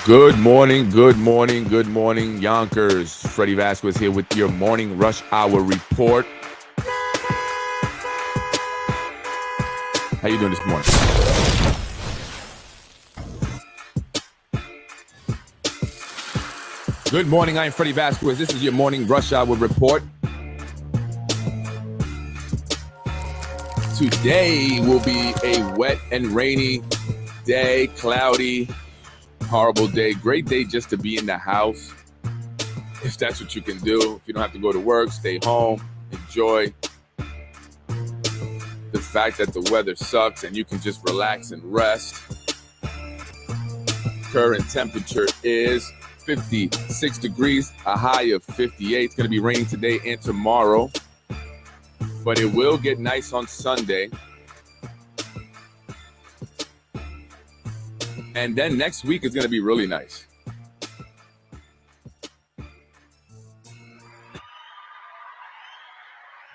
Good morning, good morning, good morning, Yonkers. Freddy Vazquez here with your morning rush hour report. How you doing this morning? Good morning, I am Freddy Vazquez. This is your morning rush hour report. Today will be a wet and rainy day, cloudy, horrible day. Great day just to be in the house. If that's what you can do. If you don't have to go to work, stay home, enjoy the fact that the weather sucks and you can just relax and rest. Current temperature is 56 degrees, a high of 58. It's going to be raining today and tomorrow, but it will get nice on Sunday. And then next week is going to be really nice.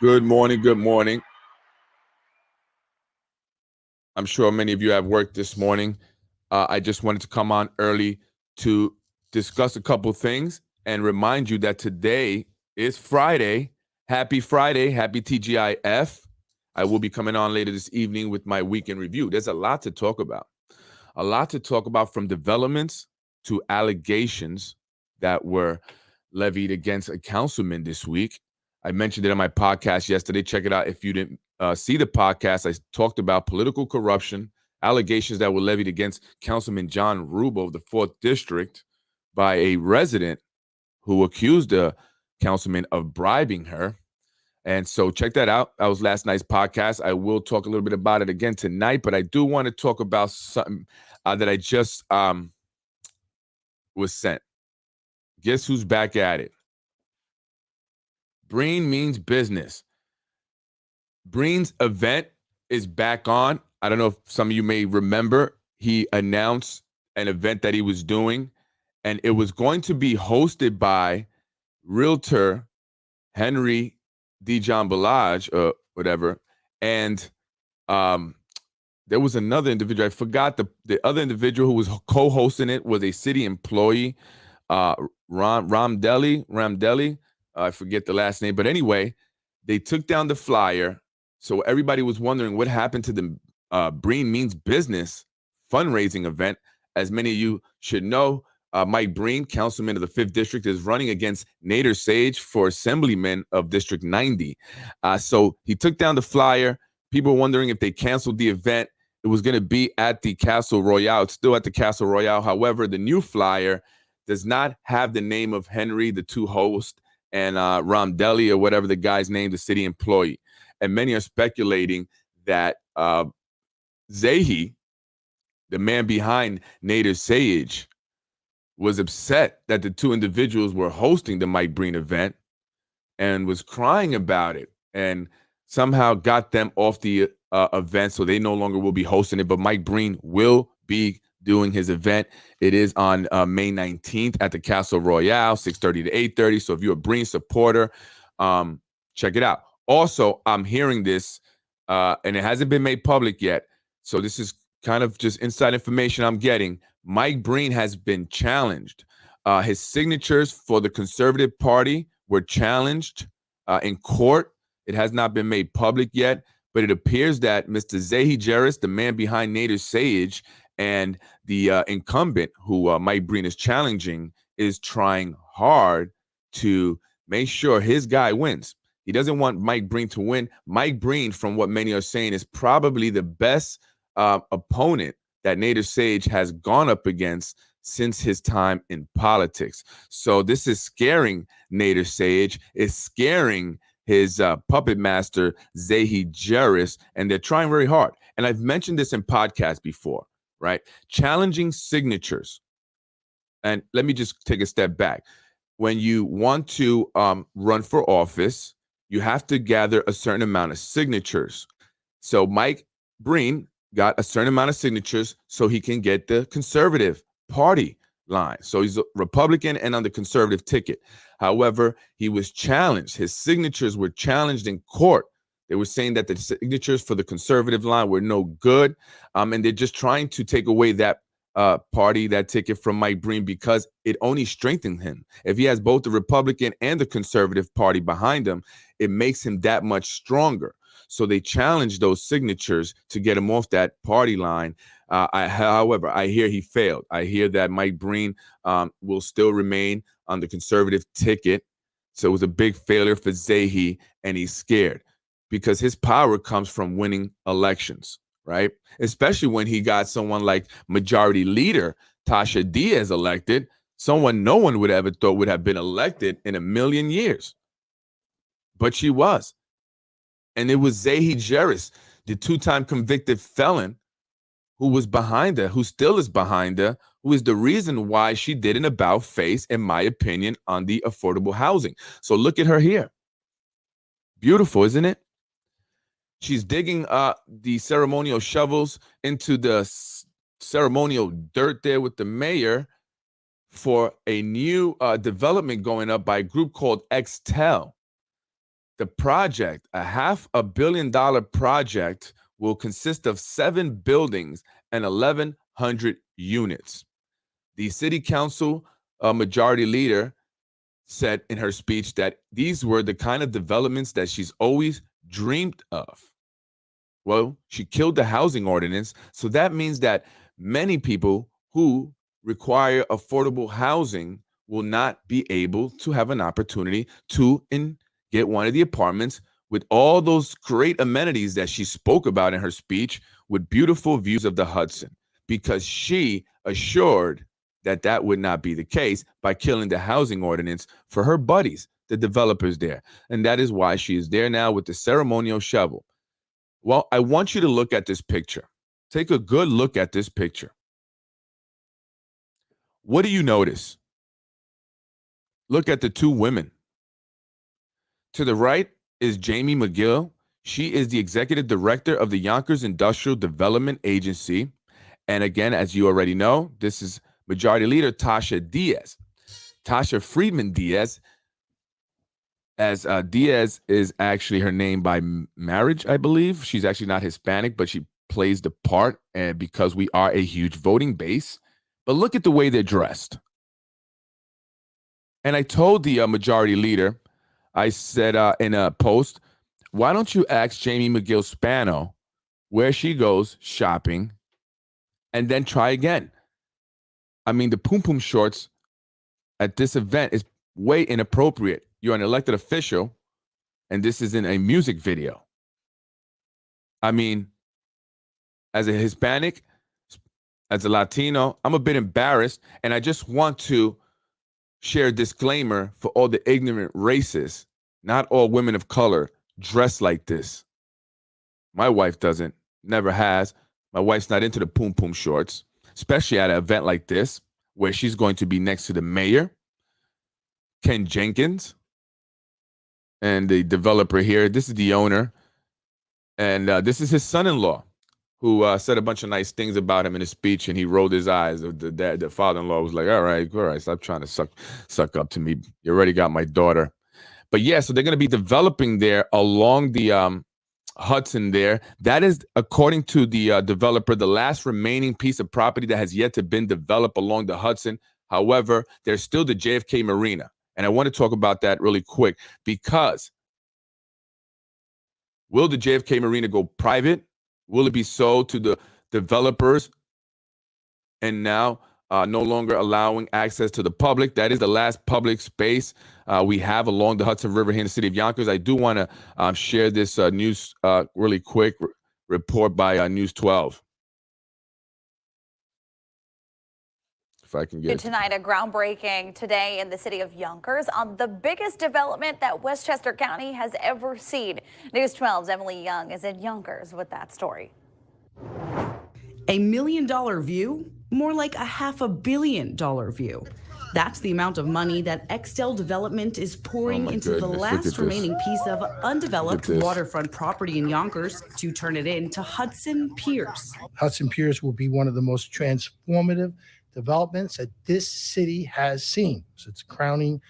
Good morning, good morning. I'm sure many of you have work this morning. I just wanted to come on early to discuss a couple things and remind you that today is Friday. Happy Friday, happy TGIF. I will be coming on later this evening with my weekend review. There's a lot to talk about. A lot to talk about, from developments to allegations that were levied against a councilman this week. I mentioned it on my podcast yesterday. Check it out if you didn't see the podcast. I talked about political corruption, allegations that were levied against Councilman John Rubo of the 4th District by a resident who accused the councilman of bribing her. And so check that out. That was last night's podcast. I will talk a little bit about it again tonight, but I do want to talk about something that I just was sent. Guess who's back at it? Breen Means Business. Breen's event is back on. I don't know if some of you may remember. He announced an event that he was doing, and it was going to be hosted by realtor Henry Dijon Balaj, or whatever. And there was another individual. I forgot the other individual who was co-hosting it was a city employee, Ramdeli. I forget the last name. But anyway, they took down the flyer. So everybody was wondering what happened to the Breen Means Business fundraising event. As many of you should know, Mike Breen, councilman of the 5th District, is running against Nader Sage for assemblyman of District 90. So he took down the flyer. People were wondering if they canceled the event. It was going to be at the Castle Royale. It's still at the Castle Royale. However, the new flyer does not have the name of Henry, the two hosts, and Ramdeli, or whatever the guy's name, the city employee. And many are speculating that Zahi, the man behind Nader Sage, was upset that the two individuals were hosting the Mike Breen event and was crying about it, and somehow got them off the event, so they no longer will be hosting it. But Mike Breen will be doing his event. It is on May 19th at the Castle Royale, 6:30 to 8:30. So if you're a Breen supporter, check it out. Also, I'm hearing this, and it hasn't been made public yet, so this is kind of just inside information I'm getting. Mike Breen has been challenged. His signatures for the Conservative Party were challenged in court. It has not been made public yet, but it appears that Mr. Zahi Jarris, the man behind Nader Sage, and the incumbent who Mike Breen is challenging, is trying hard to make sure his guy wins. He doesn't want Mike Breen to win. Mike Breen, from what many are saying, is probably the best opponent that Nader Sage has gone up against since his time in politics. So this is scaring Nader Sage. It's scaring his puppet master, Zahi Jarris, and they're trying very hard. And I've mentioned this in podcasts before, right? Challenging signatures. And let me just take a step back. When you want to run for office, you have to gather a certain amount of signatures. So Mike Breen got a certain amount of signatures so he can get the Conservative Party line. So he's a Republican and on the Conservative ticket. However, he was challenged. His signatures were challenged in court. They were saying that the signatures for the Conservative line were no good, and they're just trying to take away that party that ticket from Mike Breen because it only strengthened him. If he has both the Republican and the conservative party behind him, it makes him that much stronger. So they challenged those signatures to get him off that party line. However, I hear he failed. I hear that Mike Breen will still remain on the conservative ticket. So it was a big failure for Zahi, and he's scared because his power comes from winning elections, right? Especially when he got someone like Majority Leader Tasha Diaz elected, someone no one would ever thought would have been elected in a million years. But she was. And it was Zahi Jeris, the two-time convicted felon, who was behind her, who still is behind her, who is the reason why she did an about face, in my opinion, on the affordable housing. So look at her here. Beautiful, isn't it? She's digging the ceremonial shovels into the ceremonial dirt there with the mayor for a new development going up by a group called Extell. The project, a $500 million project, will consist of 7 buildings and 1,100 units. The city council majority leader said in her speech that these were the kind of developments that she's always dreamed of. Well, she killed the housing ordinance, so that means that many people who require affordable housing will not be able to have an opportunity to get one of the apartments with all those great amenities that she spoke about in her speech, with beautiful views of the Hudson, because she assured that that would not be the case by killing the housing ordinance for her buddies, the developers there. And that is why she is there now with the ceremonial shovel. Well, I want you to look at this picture. Take a good look at this picture. What do you notice? Look at the 2 women. To the right is Jamie McGill. She is the executive director of the Yonkers Industrial Development Agency. And again, as you already know, this is Majority Leader Tasha Diaz. Tasha Friedman Diaz, as Diaz is actually her name by marriage, I believe. She's actually not Hispanic, but she plays the part because we are a huge voting base. But look at the way they're dressed. And I told the majority leader, I said in a post, why don't you ask Jamie McGill Spano where she goes shopping and then try again? I mean, the poom-poom shorts at this event is way inappropriate. You're an elected official, and this is in a music video. I mean, as a Hispanic, as a Latino, I'm a bit embarrassed, and I just want to share a disclaimer for all the ignorant racists. Not all women of color dress like this. My wife doesn't, never has. My wife's not into the poom-poom shorts, especially at an event like this, where she's going to be next to the mayor, Ken Jenkins, and the developer here. This is the owner, and this is his son-in-law, who said a bunch of nice things about him in his speech, and he rolled his eyes. The father-in-law was like, all right, stop trying to suck up to me. You already got my daughter. But yeah, so they're going to be developing there along the Hudson there. That is, according to the developer, the last remaining piece of property that has yet to been developed along the Hudson. However, there's still the JFK Marina. And I want to talk about that really quick, because will the JFK Marina go private? Will it be sold to the developers and now no longer allowing access to the public? That is the last public space we have along the Hudson River here in the city of Yonkers. I do want to share this news really quick report by News 12. If I can get tonight, a groundbreaking today in the city of Yonkers on the biggest development that Westchester County has ever seen. News 12's Emily Young is in Yonkers with that story. $1 million view? More like a $500 million view. That's the amount of money that Extell Development is pouring into the last remaining piece of undeveloped waterfront property in Yonkers to turn it into Hudson Piers. Hudson Piers will be one of the most transformative developments that this city has seen. So it's a crowning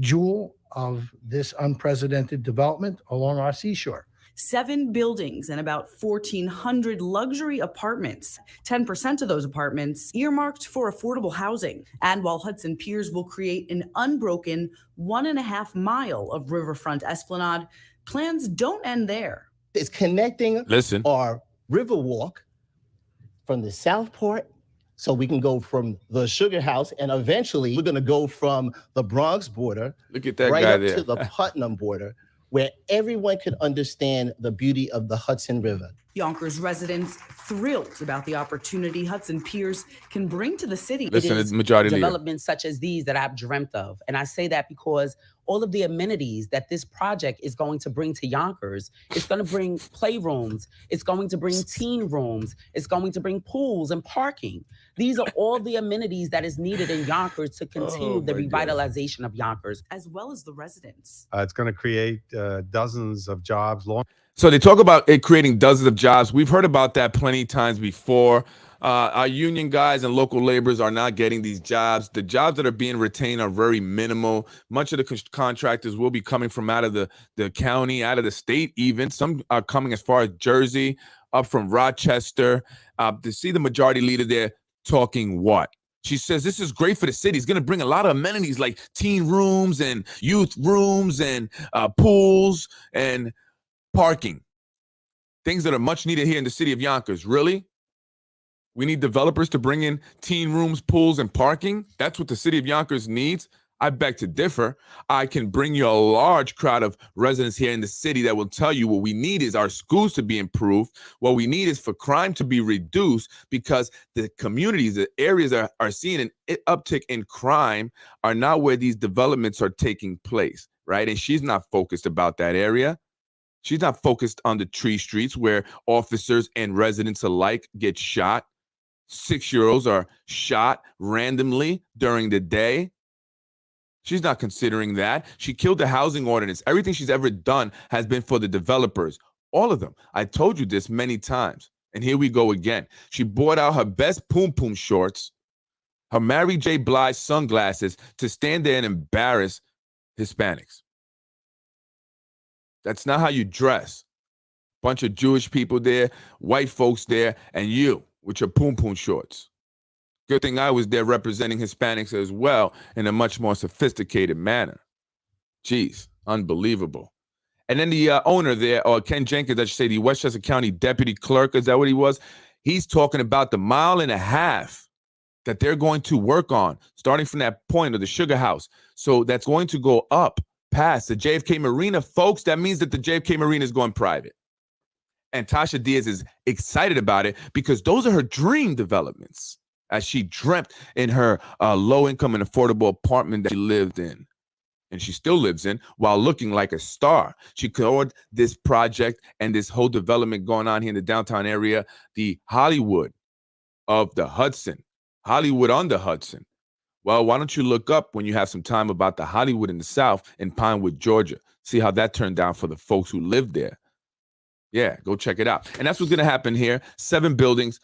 jewel of this unprecedented development along our seashore. 7 buildings and about 1,400 luxury apartments. 10% of those apartments earmarked for affordable housing. And while Hudson Piers will create an unbroken 1.5 mile of riverfront esplanade, plans don't end there. It's connecting our Riverwalk from the Southport, so we can go from the Sugar House, and eventually we're going to go from the Bronx border Look at that right guy up there. to the Putnam border, where everyone can understand the beauty of the Hudson River. Yonkers residents thrilled about the opportunity Hudson Piers can bring to the city. Listen, it's majority leader. Developments such as these that I've dreamt of. And I say that because all of the amenities that this project is going to bring to Yonkers, it's going to bring playrooms, it's going to bring teen rooms, it's going to bring pools and parking. These are all the amenities that is needed in Yonkers to continue the revitalization of Yonkers. As well as the residents. It's going to create dozens of jobs. So they talk about it creating dozens of jobs. We've heard about that plenty of times before. Our union guys and local laborers are not getting these jobs. The jobs that are being retained are very minimal. Much of the contractors will be coming from out of the county, out of the state even. Some are coming as far as Jersey, up from Rochester. To see the majority leader there talking what? She says this is great for the city. It's going to bring a lot of amenities like teen rooms and youth rooms and pools and parking, things that are much needed here in the city of Yonkers. Really? We need developers to bring in teen rooms, pools, and parking? That's what the city of Yonkers needs? I beg to differ. I can bring you a large crowd of residents here in the city that will tell you what we need is our schools to be improved. What we need is for crime to be reduced, because the communities, the areas that are seeing an uptick in crime are not where these developments are taking place, right? And she's not focused about that area. She's not focused on the tree streets where officers and residents alike get shot. 6-year-olds are shot randomly during the day. She's not considering that. She killed the housing ordinance. Everything she's ever done has been for the developers. All of them. I told you this many times. And here we go again. She bought out her best poom-poom shorts, her Mary J. Blige sunglasses to stand there and embarrass Hispanics. That's not how you dress. Bunch of Jewish people there, white folks there, and you with your poom-poom shorts. Good thing I was there representing Hispanics as well in a much more sophisticated manner. Jeez, unbelievable. And then the owner there, or Ken Jenkins, I should say, the Westchester County Deputy Clerk, is that what he was? He's talking about the 1.5 miles that they're going to work on, starting from that point of the Sugar House. So that's going to go up past the JFK Marina. Folks, that means that the JFK Marina is going private. And Tasha Diaz is excited about it because those are her dream developments, as she dreamt in her low-income and affordable apartment that she lived in, and she still lives in, while looking like a star. She called this project and this whole development going on here in the downtown area the Hollywood of the Hudson, Hollywood on the Hudson. Well, why don't you look up when you have some time about the Hollywood in the South in Pinewood, Georgia. See how that turned out for the folks who lived there. Yeah, go check it out. And that's what's going to happen here. 7 buildings,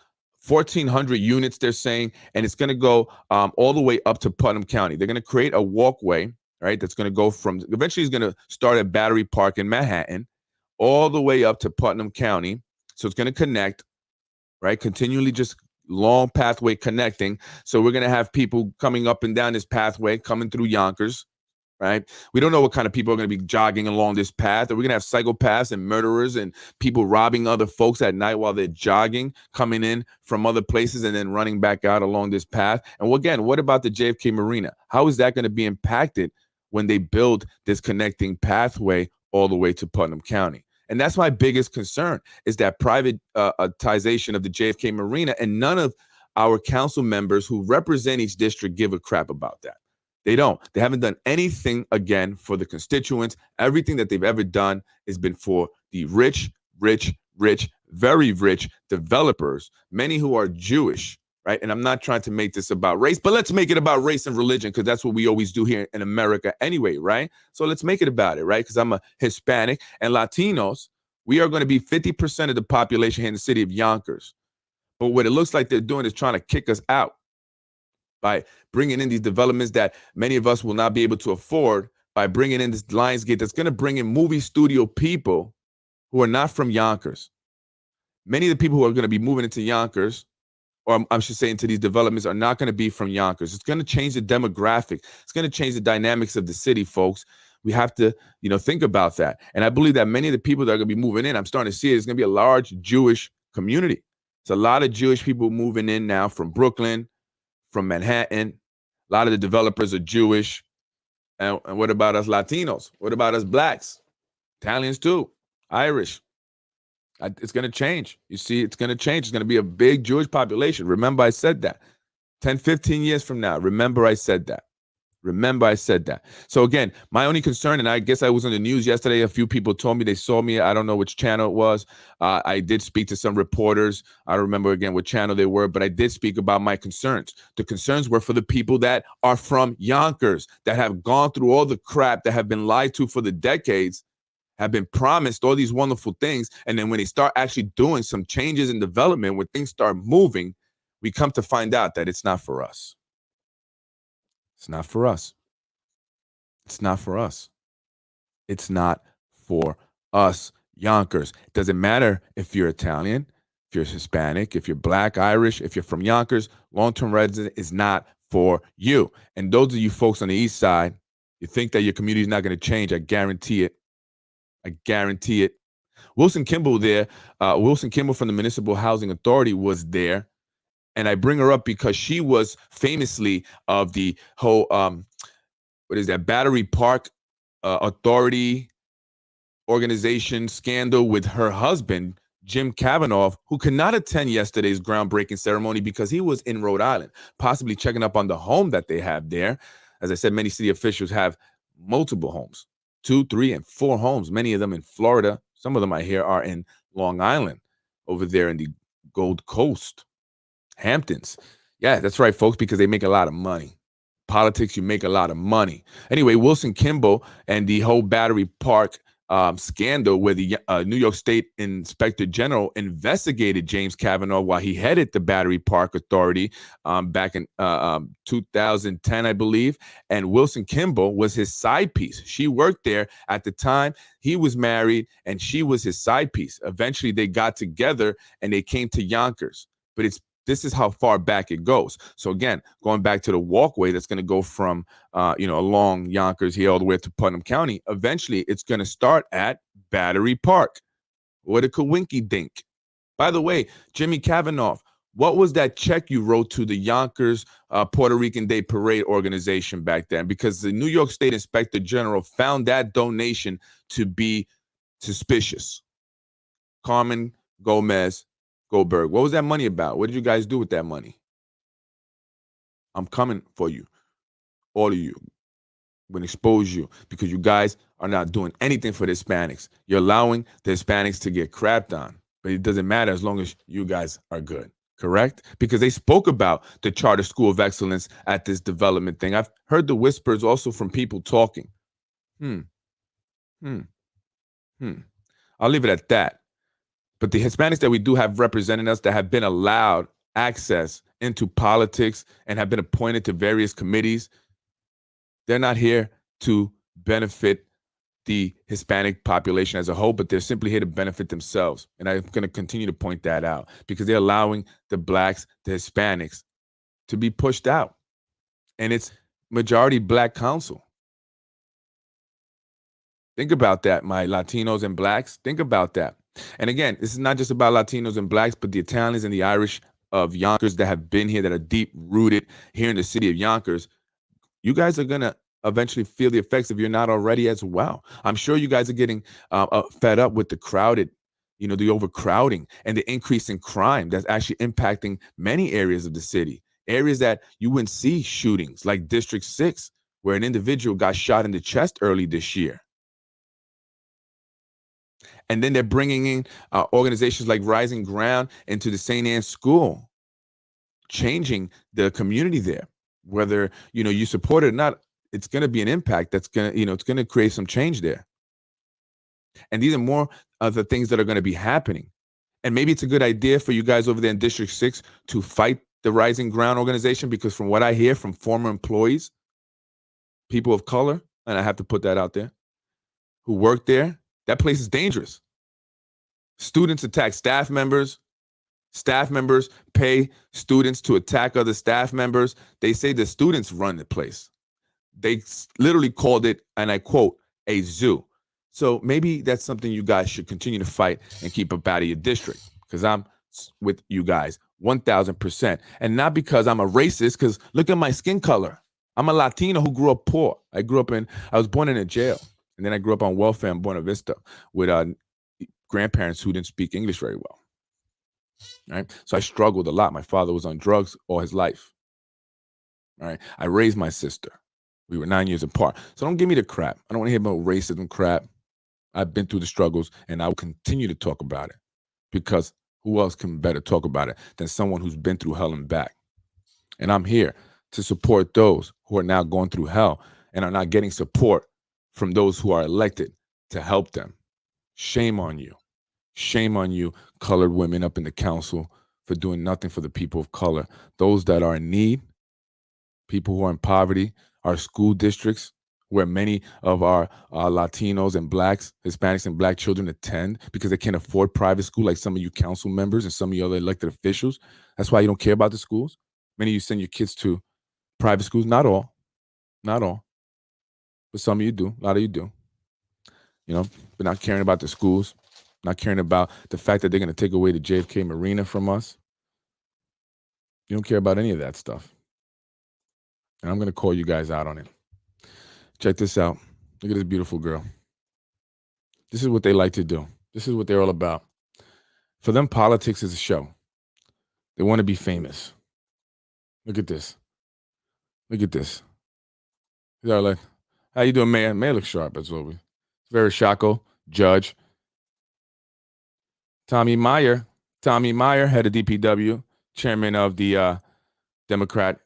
1,400 units, they're saying, and it's going to go all the way up to Putnam County. They're going to create a walkway, right, that's going to go from, eventually it's going to start at Battery Park in Manhattan, all the way up to Putnam County. So it's going to connect, right, continually, just long pathway connecting. So we're going to have people coming up and down this pathway, coming through Yonkers, right? We don't know what kind of people are going to be jogging along this path. Are we going to have psychopaths and murderers and people robbing other folks at night while they're jogging, coming in from other places and then running back out along this path? And again, what about the JFK Marina? How is that going to be impacted when they build this connecting pathway all the way to Putnam County? And that's my biggest concern, is that privatization of the JFK Marina, and none of our council members who represent each district give a crap about that. They don't. They haven't done anything, again, for the constituents. Everything that they've ever done has been for the rich, very rich developers, many who are Jewish, right? And I'm not trying to make this about race, but let's make it about race and religion, because that's what we always do here in America anyway, right? So let's make it about it, right? Because I'm a Hispanic, and Latinos, we are going to be 50% of the population here in the city of Yonkers. But what it looks like they're doing is trying to kick us out by bringing in these developments that many of us will not be able to afford, by bringing in this Lionsgate that's going to bring in movie studio people who are not from Yonkers. Many of the people who are going to be moving into Yonkers, or I should say into these developments, are not going to be from Yonkers. It's going to change the demographic. It's going to change the dynamics of the city, folks. We have to, think about that. And I believe that many of the people that are going to be moving in, I'm starting to see it, it's going to be a large Jewish community. It's a lot of Jewish people moving in now from Brooklyn, from Manhattan. A lot of the developers are Jewish. And what about us Latinos? What about us blacks? Italians too, Irish. It's going to change. You see, it's going to change. It's going to be a big Jewish population. Remember, I said that. 10, 15 years from now, remember I said that. Remember I said that. So again, my only concern, and I guess I was on the news yesterday, a few people told me they saw me. I don't know which channel it was. I did speak to some reporters. I don't remember again what channel they were, but I did speak about my concerns. The concerns were for the people that are from Yonkers, that have gone through all the crap, that have been lied to for the decades, have been promised all these wonderful things. And then when they start actually doing some changes in development, when things start moving, we come to find out that it's not for us. It's not for us. It's not for us. It's not for us, Yonkers. It doesn't matter if you're Italian, if you're Hispanic, if you're Black, Irish, if you're from Yonkers, long-term resident is not for you. And those of you folks on the east side, you think that your community is not going to change. I guarantee it. I guarantee it. Wilson Kimball there, Wilson Kimball from the Municipal Housing Authority was there. And I bring her up because she was famously of the whole, Battery Park Authority organization scandal with her husband, Jim Kavanaugh, who could not attend yesterday's groundbreaking ceremony because he was in Rhode Island, possibly checking up on the home that they have there. As I said, many city officials have multiple homes, 2, 3, and 4 homes, many of them in Florida. Some of them I hear are in Long Island, over there in the Gold Coast. Hamptons. Yeah, that's right, folks, because they make a lot of money. Politics, you make a lot of money. Anyway, Wilson Kimball and the whole Battery Park scandal where the New York State Inspector General investigated James Kavanaugh while he headed the Battery Park Authority back in 2010, I believe. And Wilson Kimball was his side piece. She worked there at the time. He was married and she was his side piece. Eventually, they got together and they came to Yonkers. But this is how far back it goes. So again, going back to the walkway that's going to go from, along Yonkers here all the way to Putnam County, eventually it's going to start at Battery Park. What a coinky dink. By the way, Jimmy Kavanaugh, what was that check you wrote to the Yonkers Puerto Rican Day Parade organization back then? Because the New York State Inspector General found that donation to be suspicious. Carmen Gomez Goldberg. What was that money about? What did you guys do with that money? I'm coming for you. All of you. I'm going to expose you because you guys are not doing anything for the Hispanics. You're allowing the Hispanics to get crapped on. But it doesn't matter as long as you guys are good. Correct? Because they spoke about the Charter School of Excellence at this development thing. I've heard the whispers also from people talking. I'll leave it at that. But the Hispanics that we do have representing us, that have been allowed access into politics and have been appointed to various committees, they're not here to benefit the Hispanic population as a whole, but they're simply here to benefit themselves. And I'm going to continue to point that out because they're allowing the blacks, the Hispanics, to be pushed out. And it's majority black council. Think about that, my Latinos and blacks. Think about that. And again, this is not just about Latinos and blacks, but the Italians and the Irish of Yonkers that have been here, that are deep rooted here in the city of Yonkers. You guys are going to eventually feel the effects if you're not already as well. I'm sure you guys are getting fed up with the crowded, the overcrowding and the increase in crime that's actually impacting many areas of the city. Areas that you wouldn't see shootings, like District 6, where an individual got shot in the chest early this year. And then they're bringing in organizations like Rising Ground into the St. Anne's School, changing the community there. Whether, you support it or not, it's going to be an impact that's going to, it's going to create some change there. And these are more of the things that are going to be happening. And maybe it's a good idea for you guys over there in District 6 to fight the Rising Ground organization, because from what I hear from former employees, people of color, and I have to put that out there, who work there, that place is dangerous. Students attack staff members. Staff members pay students to attack other staff members. They say the students run the place. They literally called it, and I quote, a zoo. So maybe that's something you guys should continue to fight and keep up out of your district, because I'm with you guys 1,000%. And not because I'm a racist, because look at my skin color. I'm a Latino who grew up poor. I was born in a jail. And then I grew up on welfare in Buena Vista with grandparents who didn't speak English very well. Right? So I struggled a lot. My father was on drugs all his life. All right. I raised my sister. We were 9 years apart. So don't give me the crap. I don't want to hear about racism crap. I've been through the struggles, and I will continue to talk about it, because who else can better talk about it than someone who's been through hell and back? And I'm here to support those who are now going through hell and are not getting support from those who are elected to help them. Shame on you. Shame on you, colored women up in the council, for doing nothing for the people of color. Those that are in need, people who are in poverty, our school districts, where many of our Latinos and Blacks, Hispanics and Black children attend because they can't afford private school, like some of you council members and some of you other elected officials. That's why you don't care about the schools. Many of you send your kids to private schools. Not all. But some of you do. A lot of you do. You know, but not caring about the schools, not caring about the fact that they're going to take away the JFK Marina from us. You don't care about any of that stuff. And I'm going to call you guys out on it. Check this out. Look at this beautiful girl. This is what they like to do. This is what they're all about. For them, politics is a show. They want to be famous. Look at this. Look at this. They're like, how you doing, Mayor? Mayor looks sharp as always. Very Shacko, Judge. Tommy Meyer, head of DPW, chairman of the Democrat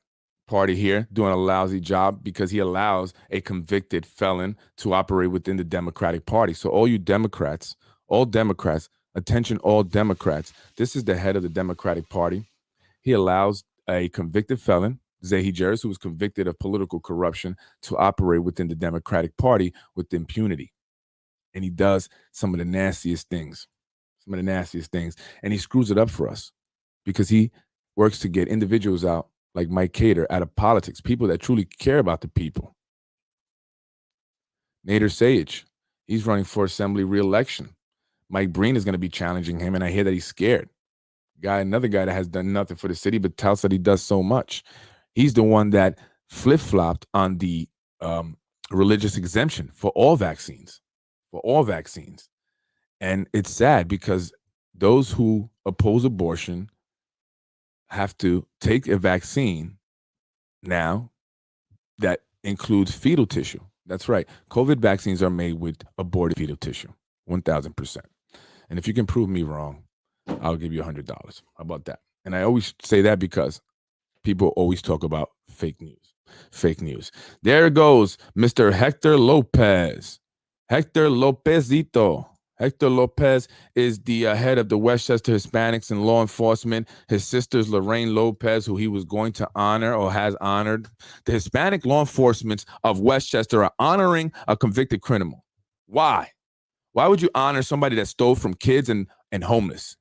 Party here, doing a lousy job because he allows a convicted felon to operate within the Democratic Party. So all you Democrats, attention all Democrats, this is the head of the Democratic Party. He allows a convicted felon, Zahi Jerris, who was convicted of political corruption, to operate within the Democratic Party with impunity. And he does some of the nastiest things. And he screws it up for us because he works to get individuals out like Mike Cater out of politics, people that truly care about the people. Nader Sayegh, he's running for assembly re-election. Mike Breen is going to be challenging him, and I hear that he's scared. Another guy that has done nothing for the city but touts that he does so much. He's the one that flip-flopped on the religious exemption for all vaccines. And it's sad because those who oppose abortion have to take a vaccine now that includes fetal tissue. That's right. COVID vaccines are made with aborted fetal tissue, 1,000%. And if you can prove me wrong, I'll give you $100. How about that? And I always say that because people always talk about fake news. There goes Mr. Hector Lopez. Hector Lopezito. Hector Lopez is the head of the Westchester Hispanics and law enforcement. His sister's Lorraine Lopez, who he was going to honor or has honored. The Hispanic law enforcement of Westchester are honoring a convicted criminal. Why? Why would you honor somebody that stole from kids and homeless?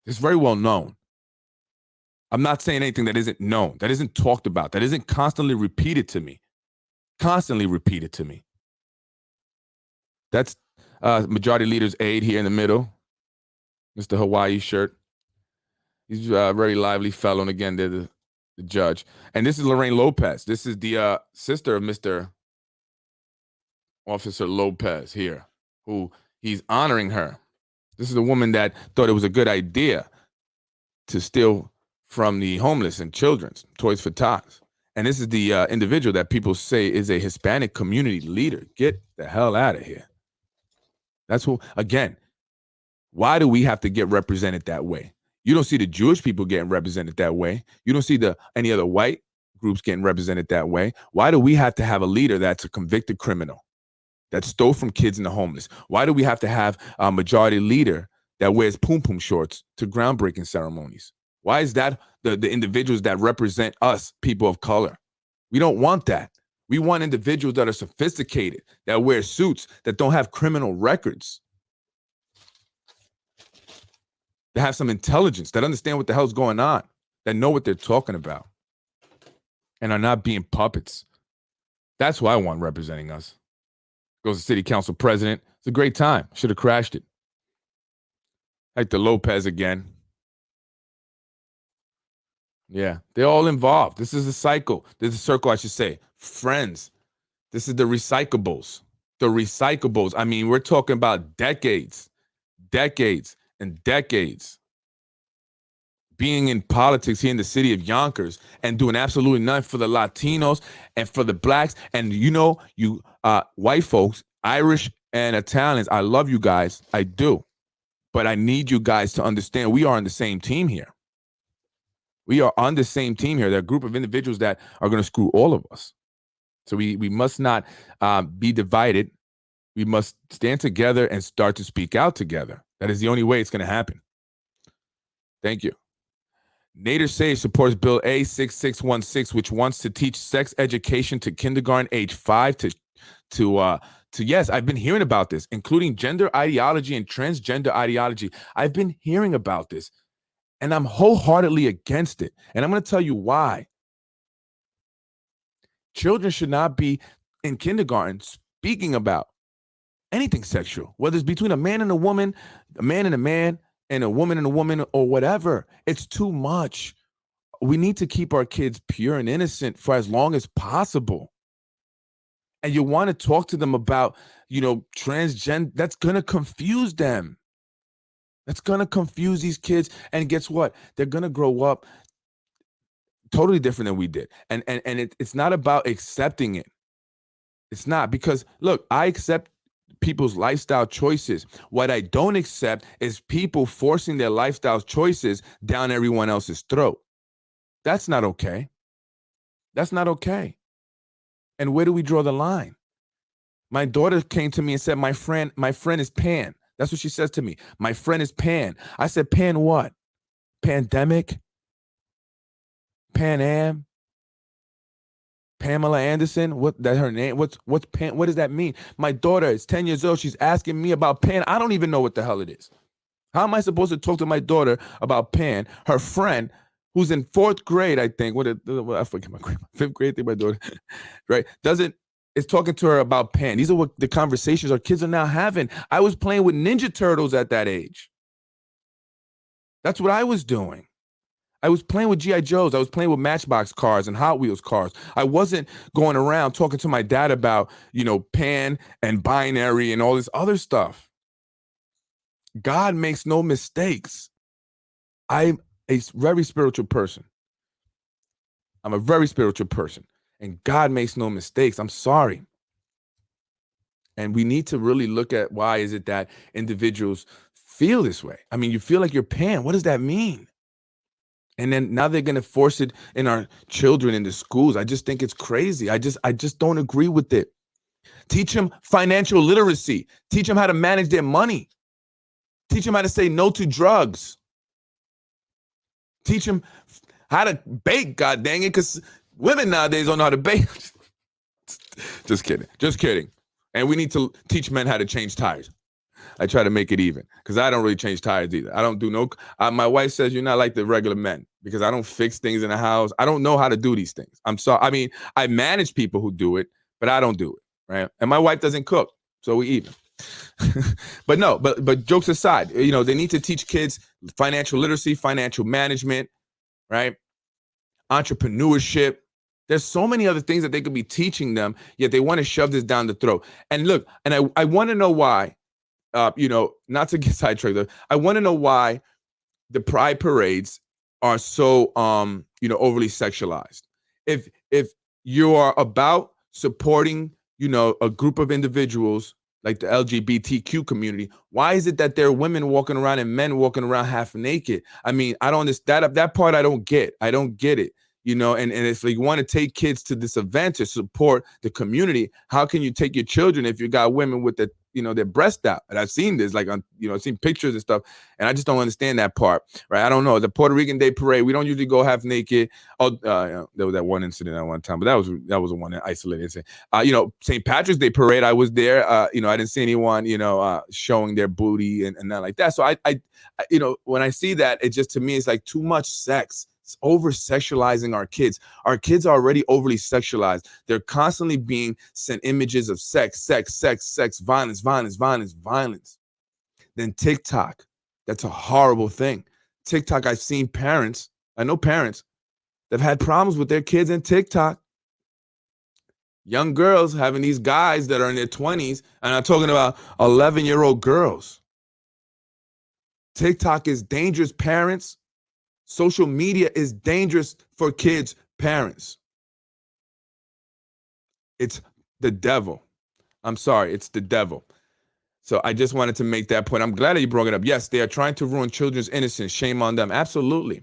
It's very well known. I'm not saying anything that isn't known, that isn't talked about, that isn't constantly repeated to me. That's Majority Leader's aide here in the middle, Mr. Hawaii shirt. He's a very lively fellow, and again, they're the judge. And this is Lorraine Lopez. This is the sister of Mr. Officer Lopez here, who he's honoring her. This is a woman that thought it was a good idea to steal from the homeless and children's Toys for Tots. And this is the individual that people say is a Hispanic community leader. Get the hell out of here. That's who, again, why do we have to get represented that way? You don't see the Jewish people getting represented that way. You don't see any other white groups getting represented that way. Why do we have to have a leader that's a convicted criminal that stole from kids and the homeless? Why do we have to have a majority leader that wears pum-pum shorts to groundbreaking ceremonies? Why is that the individuals that represent us, people of color? We don't want that. We want individuals that are sophisticated, that wear suits, that don't have criminal records. that have some intelligence, that understand what the hell's going on, that know what they're talking about, and are not being puppets. That's who I want representing us. Goes to city council president. It's a great time. Should have crashed it. Like the Lopez again. Yeah, they're all involved. This is a cycle. This is a circle, I should say. Friends. This is the recyclables. The recyclables. I mean, we're talking about decades and decades being in politics here in the city of Yonkers and doing absolutely nothing for the Latinos and for the blacks. And you know, you white folks, Irish and Italians, I love you guys. I do. But I need you guys to understand we are on the same team here. We are on the same team here. There are a group of individuals that are going to screw all of us. So we must not be divided. We must stand together and start to speak out together. That is the only way it's going to happen. Thank you. Nader Sage supports Bill A6616, which wants to teach sex education to kindergarten age 5 to yes, I've been hearing about this, including gender ideology and transgender ideology. I've been hearing about this, and I'm wholeheartedly against it. And I'm going to tell you why. Children should not be in kindergarten speaking about anything sexual, whether it's between a man and a woman, a man and a man, and a woman, or whatever. It's too much. We need to keep our kids pure and innocent for as long as possible. And you want to talk to them about, transgender, that's going to confuse them. That's going to confuse these kids. And guess what? They're going to grow up totally different than we did. And it's not about accepting it. It's not, because look, I accept people's lifestyle choices. What I don't accept is people forcing their lifestyle choices down everyone else's throat. That's not okay. That's not okay. And where do we draw the line? My daughter came to me and said, my friend is Pan. That's what she says to me. My friend is Pan. I said, Pan what? Pandemic? Pan Am? Pamela Anderson? What that her name? What's Pan? What does that mean? My daughter is 10 years old. She's asking me about Pan. I don't even know what the hell it is. How am I supposed to talk to my daughter about Pan, her friend, who's in 4th grade, I think. I forget my grade. 5th grade, I think my daughter, right? Is talking to her about Pan. These are what the conversations our kids are now having. I was playing with Ninja Turtles at that age. That's what I was doing. I was playing with G.I. Joes. I was playing with Matchbox cars and Hot Wheels cars. I wasn't going around talking to my dad about, Pan and binary and all this other stuff. God makes no mistakes. I'm a very spiritual person. I'm a very spiritual person. And God makes no mistakes. I'm sorry. And we need to really look at why is it that individuals feel this way. I mean, you feel like you're Pan. What does that mean? And then now they're going to force it in our children in the schools. I just think it's crazy. I just don't agree with it. Teach them financial literacy. Teach them how to manage their money. Teach them how to say no to drugs. Teach them how to bake, god dang it, because women nowadays don't know how to bake. Just kidding. And we need to teach men how to change tires. I try to make it even, because I don't really change tires either. I don't do no. My wife says you're not like the regular men, because I don't fix things in the house. I don't know how to do these things. I'm sorry. I mean, I manage people who do it, but I don't do it, right? And my wife doesn't cook, so we even. But no, but jokes aside, they need to teach kids financial literacy, financial management, right? Entrepreneurship. There's so many other things that they could be teaching them, yet they want to shove this down the throat. And look, and I want to know why. Not to get sidetracked, I want to know why the pride parades are so, overly sexualized. If you are about supporting, a group of individuals like the LGBTQ community, why is it that there are women walking around and men walking around half naked? I mean, I don't understand that part. I don't get it. And if you want to take kids to this event to support the community, how can you take your children if you got women with the their breast out. And I've seen this, like, on, I've seen pictures and stuff, and I just don't understand that part, right? I don't know. The Puerto Rican Day Parade, we don't usually go half naked. Oh, there was that one incident at one time, but that was a one isolated incident. St. Patrick's Day Parade, I was there. I didn't see anyone, showing their booty and not like that. So I when I see that, it just, to me, it's like too much sex. It's over sexualizing our kids. Our kids are already overly sexualized. They're constantly being sent images of sex, violence. Then TikTok, that's a horrible thing. TikTok, I know parents that have had problems with their kids in TikTok. Young girls having these guys that are in their 20s, and I'm talking about 11-year-old girls. TikTok is dangerous, parents. Social media is dangerous for kids, parents. It's the devil. I'm sorry, it's the devil. So I just wanted to make that point. I'm glad that you brought it up. Yes, they are trying to ruin children's innocence. Shame on them. Absolutely.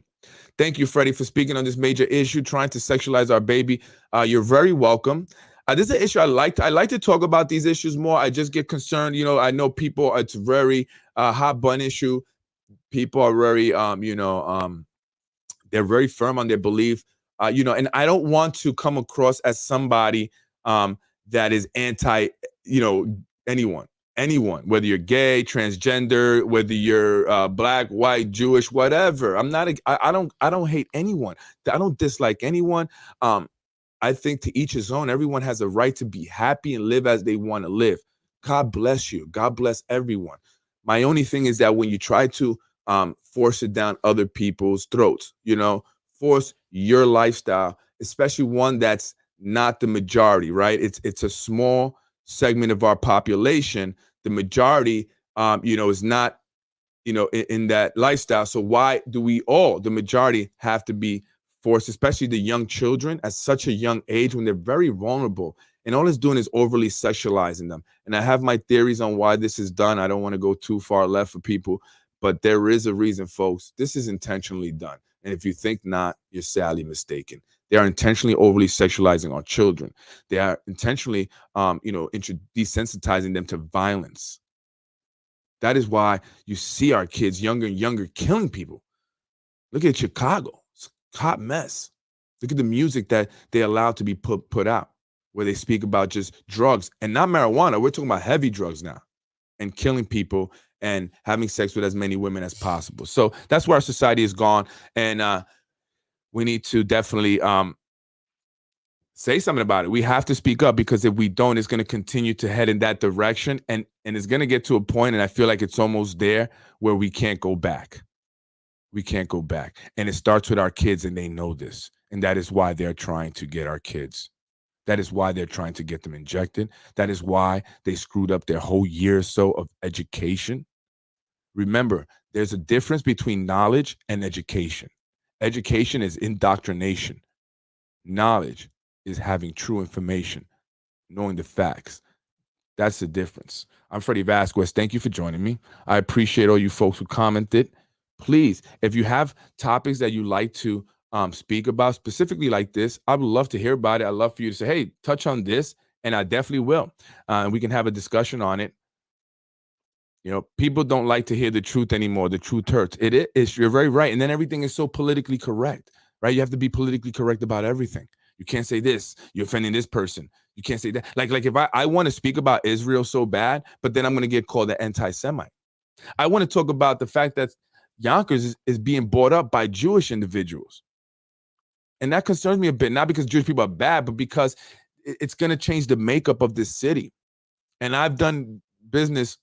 Thank you, Freddie, for speaking on this major issue, trying to sexualize our baby. You're very welcome. This is an issue I like to talk about these issues more. I just get concerned. I know people, it's very hot button issue. People are very, they're very firm on their belief, and I don't want to come across as somebody that is anti, anyone, whether you're gay, transgender, whether you're black, white, Jewish, whatever. I don't hate anyone. I don't dislike anyone. I think to each his own. Everyone has a right to be happy and live as they want to live. God bless you. God bless everyone. My only thing is that when you try to force it down other people's throats, force your lifestyle, especially one that's not the majority, right? It's a small segment of our population. The majority, is not, in that lifestyle. So why do the majority, have to be forced, especially the young children at such a young age when they're very vulnerable? And all it's doing is overly sexualizing them. And I have my theories on why this is done. I don't want to go too far left for people, but there is a reason, folks. This is intentionally done. And if you think not, you're sadly mistaken. They are intentionally overly sexualizing our children. They are intentionally, desensitizing them to violence. That is why you see our kids younger and younger killing people. Look at Chicago. It's a hot mess. Look at the music that they allow to be put out, where they speak about just drugs and not marijuana. We're talking about heavy drugs now, and killing people and having sex with as many women as possible. So that's where our society has gone. And we need to definitely say something about it. We have to speak up, because if we don't, it's going to continue to head in that direction. And it's going to get to a point, and I feel like it's almost there, where we can't go back. We can't go back. And it starts with our kids, and they know this. And that is why they're trying to get our kids. That is why they're trying to get them injected. That is why they screwed up their whole year or so of education. Remember, there's a difference between knowledge and education. Education is indoctrination. Knowledge is having true information, knowing the facts. That's the difference. I'm Freddy Vazquez. Thank you for joining me. I appreciate all you folks who commented. Please, if you have topics that you like to speak about, specifically like this, I would love to hear about it. I'd love for you to say, hey, touch on this, and I definitely will. And we can have a discussion on it. People don't like to hear the truth anymore. The truth hurts. It is. You're very right. And then everything is so politically correct, right? You have to be politically correct about everything. You can't say this. You're offending this person. You can't say that. Like if I want to speak about Israel so bad, but then I'm going to get called an anti-Semite. I want to talk about the fact that Yonkers is being bought up by Jewish individuals. And that concerns me a bit, not because Jewish people are bad, but because it's going to change the makeup of this city. And I've done business,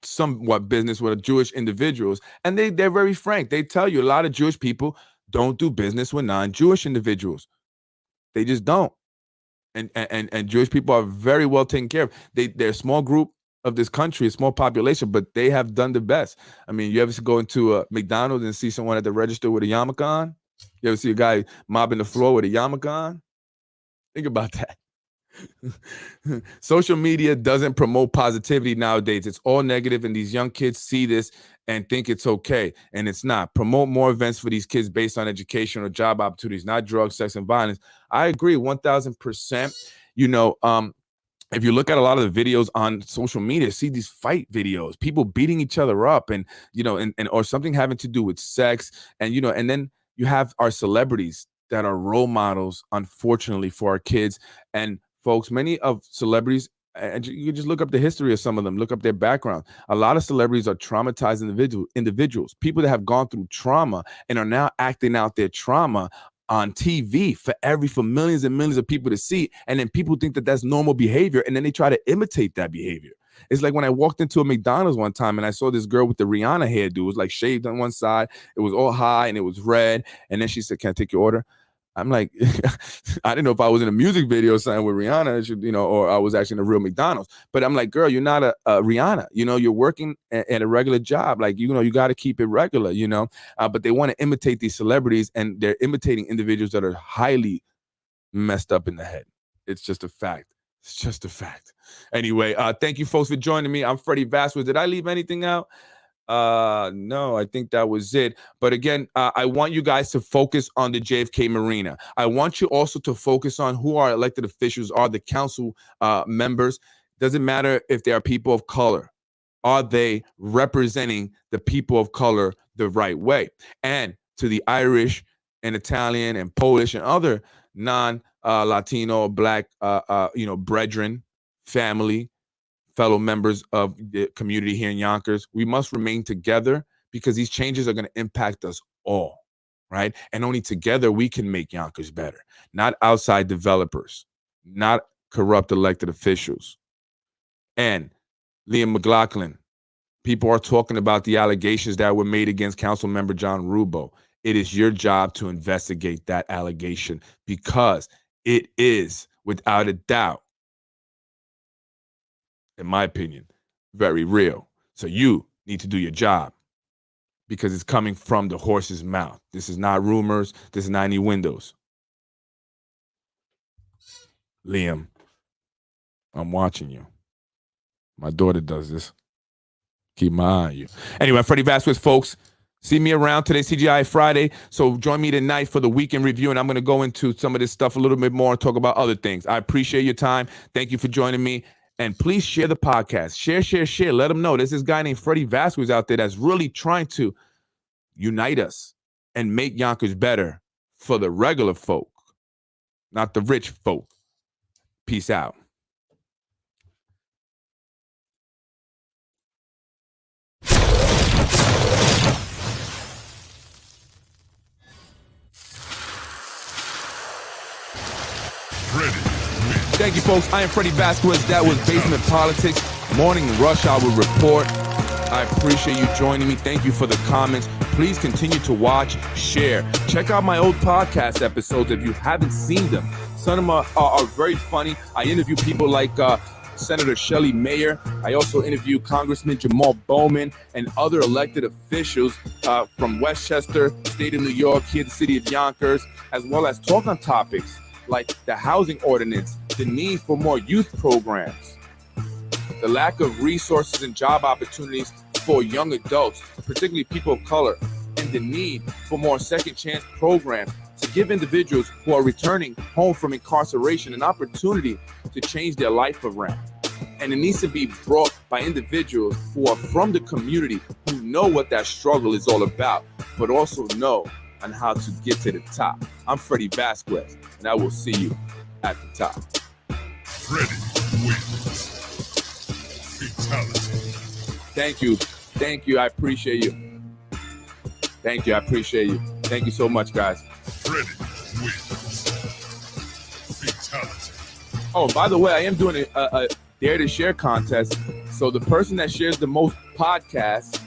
somewhat business with Jewish individuals, and they're very frank. They tell you a lot of Jewish people don't do business with non-Jewish individuals. They just don't. And Jewish people are very well taken care of. They're a small group of this country, a small population, but they have done the best. I mean, you ever go into a McDonald's and see someone at the register with a yarmulke on? You ever see a guy mopping the floor with a yarmulke on? Think about that. Social media doesn't promote positivity nowadays. It's all negative, and these young kids see this and think it's okay, and it's not. Promote more events for these kids based on education or job opportunities, not drugs, sex, and violence. I agree 1,000%. if you look at a lot of the videos on social media, see these fight videos, people beating each other up, and or something having to do with sex, and and then you have our celebrities that are role models, unfortunately, for our kids. And folks, many of celebrities, and you just look up the history of some of them, look up their background. A lot of celebrities are traumatized individuals, people that have gone through trauma and are now acting out their trauma on TV for millions and millions of people to see. And then people think that that's normal behavior, and then they try to imitate that behavior. It's like when I walked into a McDonald's one time and I saw this girl with the Rihanna hairdo. It was like shaved on one side, it was all high, and it was red. And then she said, "Can I take your order?" I'm like, I didn't know if I was in a music video sign with Rihanna, or I was actually in a real McDonald's. But I'm like, girl, you're not a Rihanna. You're working at a regular job. Like, you got to keep it regular, But they want to imitate these celebrities, and they're imitating individuals that are highly messed up in the head. It's just a fact. It's just a fact. Anyway, thank you, folks, for joining me. I'm Freddy Vazquez. Did I leave anything out? No, I think that was it. But again, I want you guys to focus on the JFK Marina. I want you also to focus on who our elected officials are, the council members. Doesn't matter if they are people of color. Are they representing the people of color the right way? And to the Irish and Italian and Polish and other non-Latino, Black, brethren, family, fellow members of the community here in Yonkers, we must remain together, because these changes are going to impact us all, right? And only together we can make Yonkers better, not outside developers, not corrupt elected officials. And Liam McLaughlin, people are talking about the allegations that were made against Council Member John Rubo. It is your job to investigate that allegation, because it is, without a doubt, in my opinion, very real. So you need to do your job, because it's coming from the horse's mouth. This is not rumors. This is not any windows. Liam, I'm watching you. My daughter does this. Keep my eye on you. Anyway, Freddy Vazquez, folks. See me around today, CGI Friday. So join me tonight for the weekend review, and I'm going to go into some of this stuff a little bit more and talk about other things. I appreciate your time. Thank you for joining me. And please share the podcast. Share. Let them know there's this guy named Freddy Vazquez out there that's really trying to unite us and make Yonkers better for the regular folk, not the rich folk. Peace out. Thank you, folks. I am Freddy Vazquez. That was Basement Politics, Morning Rush Hour Report. I appreciate you joining me. Thank you for the comments. Please continue to watch, share. Check out my old podcast episodes if you haven't seen them. Some of them are very funny. I interview people like Senator Shelley Mayer. I also interview Congressman Jamal Bowman and other elected officials from Westchester, state of New York, here the city of Yonkers, as well as talk on topics like the housing ordinance, the need for more youth programs, the lack of resources and job opportunities for young adults, particularly people of color, and the need for more second chance programs to give individuals who are returning home from incarceration an opportunity to change their life around. And it needs to be brought by individuals who are from the community, who know what that struggle is all about, but also know on how to get to the top. I'm Freddy Vazquez, and I will see you at the top. Freddy wins. Fatality. Thank you. I appreciate you. Thank you. I appreciate you. Thank you so much, guys. Freddy wins. Fatality. Oh, by the way, I am doing a Dare to Share contest. So the person that shares the most podcasts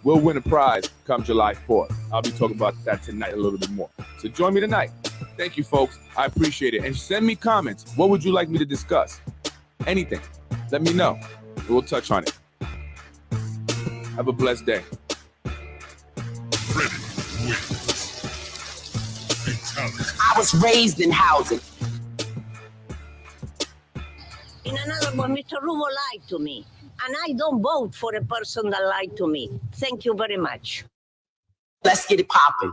will win a prize come July 4th. I'll be talking about that tonight a little bit more. So join me tonight. Thank you, folks. I appreciate it. And send me comments. What would you like me to discuss? Anything. Let me know. We'll touch on it. Have a blessed day. Freddy wins. Fatality. I was raised in housing. In another one, Mr. Rubo lied to me. And I don't vote for a person that lied to me. Thank you very much. Let's get it popping.